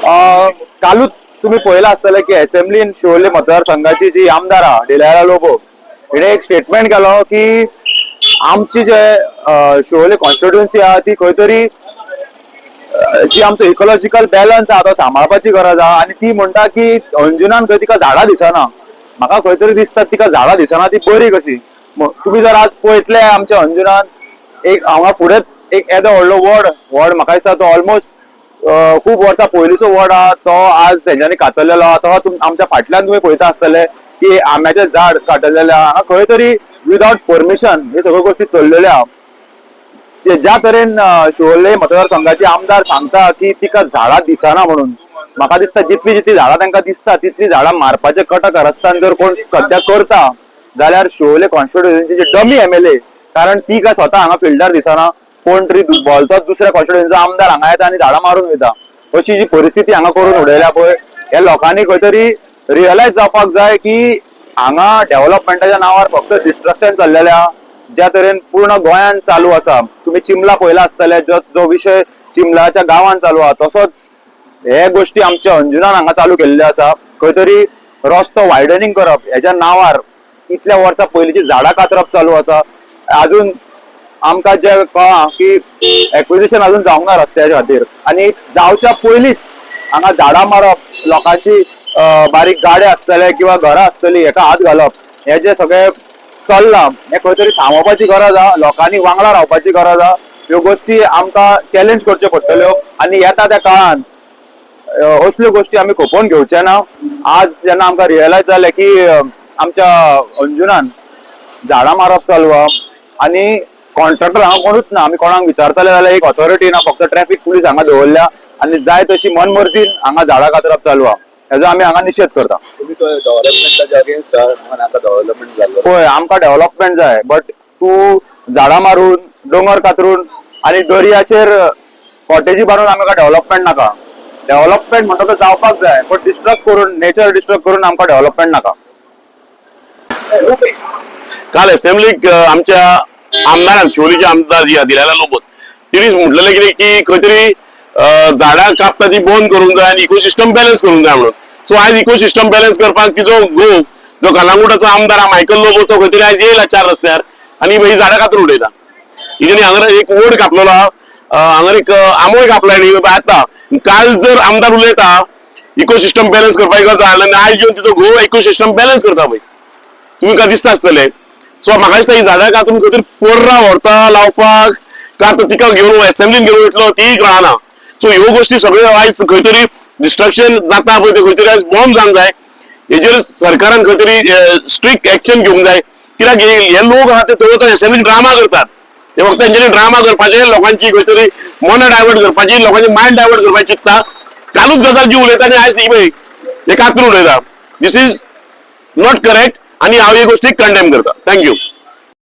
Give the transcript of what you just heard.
कालूच तुम्ही पळयला आसतले की असेंब्लीन शिवोले मतदारसंघाची जी आमदार आहा डिलारा लोबो हिणे एक स्टेटमेंट केलो की आमची जे शिवोले कॉन्स्टिट्युएन्सी आहा ती खंय तरी जी आमचो इकोलॉजिकल बॅलन्स आहा तो सांबाळपाची गरज आहा आणि ती म्हणटा की अंजुनान खंय तिका झाडां दिसना म्हाका खंय तरी दिसता तिका झाडां दिसना ती बरी कशी तुम्ही जर आज पळयतले आमच्या अंजुनान एक हांगा फुडें एक येदो व्हडलो वड म्हाका दिसता तो ऑलमोस्ट खूप वर्सां पयलींचो वड आहा तो आज तेंच्यांनी कातरलेलो आहा तो आमच्या फाटल्यान तुम्ही पळयता आसतले की आंब्याचे झाड कातरलेले आहा हांगा खंय तरी विदाउट परमिशन हे सगळ्यो गोष्टी चल्लेल्यो आहा ज्या तरेन शिवोले मतदारसंघाचे आमदार सांगता की तिका झाडां दिसना म्हणून म्हाका दिसता जितली झाडां तांकां दिसता तितली झाडां मारपाचे कट कारस्थान जर कोण सध्या करता जाल्यार शिवोले कॉन्स्टिट्युएन्सीचे डमी एमएलए कारण ती काय स्वतः हांगा फिल्डार दिसना कोण तरी बोलतोच दुसऱ्या कॉन्स्टिट्युएन्सीचो आमदार हांगा येता आनी झाडां मारून वयता अशी जी परिस्थिती हांगा करून उडयल्या पळय ह्या लोकांनी खंय तरी रियलायज जावपाक जाय की हांगा डेव्हलपमेंटाच्या नांवार फक्त डिस्ट्रक्शन चल्लेलें आहा ज्या तरेन पूर्ण गोंयान चालू आसा तुम्ही चिमला पळयला आसतले जो विषय चिमलाच्या गांवांत चालू आहा तसोच हे गोष्टी आमच्या अंजुनान हांगा चालू केल्ल्यो आसा खंय तरी रस्तो वायडनिंग करप हेच्या नांवार इतल्या वर्सां पयलींची झाडां कातरप चालू आसा अजून आमकां जे कळ्ळां की एक्विजिशन अजून जावंक ना रस्त्याच्या खातीर आनी जावच्या पयलींच हांगा झाडां मारप लोकांची बारीक गाड्यो आसतले किंवा घरां आसतली हेका हात घालप हे जे सगळे चल्लां हे खंय तरी थांबोवपाची गरज आहा लोकांनी वांगडा रावपाची गरज आहा ह्यो गोष्टी आमकां चॅलेंज करच्यो पडटल्यो आनी येता त्या काळान असल्यो गोष्टी आमी खोपोवन घेवचे ना आज जेन्ना आमकां रियलायज जालें की आमच्या अंजुनान झाडां मारप चालू आहा आनी कॉन्ट्रॅक्टर हांगा कोणूच ना आमी कोणाक विचारतले जाल्यार एक ऑथॉरिटी ना फक्त ट्रॅफिक पुलीस हांगा दवरल्या आनी जाय तशी मनमर्जीन हांगा झाडां कातरप चालू आहा हेजो आमी हांगा निशेध करता पळय आमकां डेव्हलपमेंट जाय बट तूं झाडां मारून दोंगर कातरून आनी दर्याचेर कॉटेजी बांदून आमकां डेव्हलपमेंट नाका डेव्हलपमेंट म्हणटा तो जावपाक जाय बट डिस्ट्रक्ट करून नेचर डिस्ट्रक्ट करून आमकां डेव्हलपमेंट नाका काल असेंब्लीक आमच्या आमदारान शिवोलीचे आमदार जी दिलारा लोबो तिणीच म्हटलेले कितें की खंय तरी झाडां कापता ती बंद करूंक जाय आनी इकोसिस्टम बॅलन्स करूंक जाय म्हणून सो आयज इकोसिस्टम बॅलन्स करपाक तिजो घोव जो कलंगुटाचो आमदार मायकल लोबो तो खंय तरी आयज येयला 4 रस्त्यार आनी ही झाडां कातरून उडयता हिणें हांगर एक वड कापलेलो हांगर एक आंबोय कापला आनी आतां काल जर आमदार उलयता इकोसिस्टम बॅलन्स करपाक गजाल आनी आयज येवन तिजो घोव इकोसिस्टम बॅलन्स करता पळय तुमकां दिसता आसतलें सो म्हाका दिसता ही झाडां कातरून खंय तरी पर्रा व्हरता लावपाक का तो तिका घेवन असेंब्लीन घेवन वयतलो ती कळना सो ह्यो गोष्टी सगळ्यो आयज खंय तरी डिस्ट्रक्शन जाता पळय ते खंय तरी आयज बंद जावंक जाय हेजेर सरकारान खंय तरी स्ट्रिक्ट एक्शन घेवंक जाय कित्याक हे लोक आहा ते थंय असेंब्लीन ड्रामा करतात हे फक्त तेंच्यांनी ड्रामा करपाचे लोकांची खंय तरी मनां डायवर्ट करपाची लोकांची मायंड डायवर्ट करपाची चिंतता कालूच गजाल जी उलयता आनी आयज ही पळय हे कातरून उडयता दिस इज नॉट करेक्ट आनी हांव हे गोष्टीक कंडेम करता थँक्यू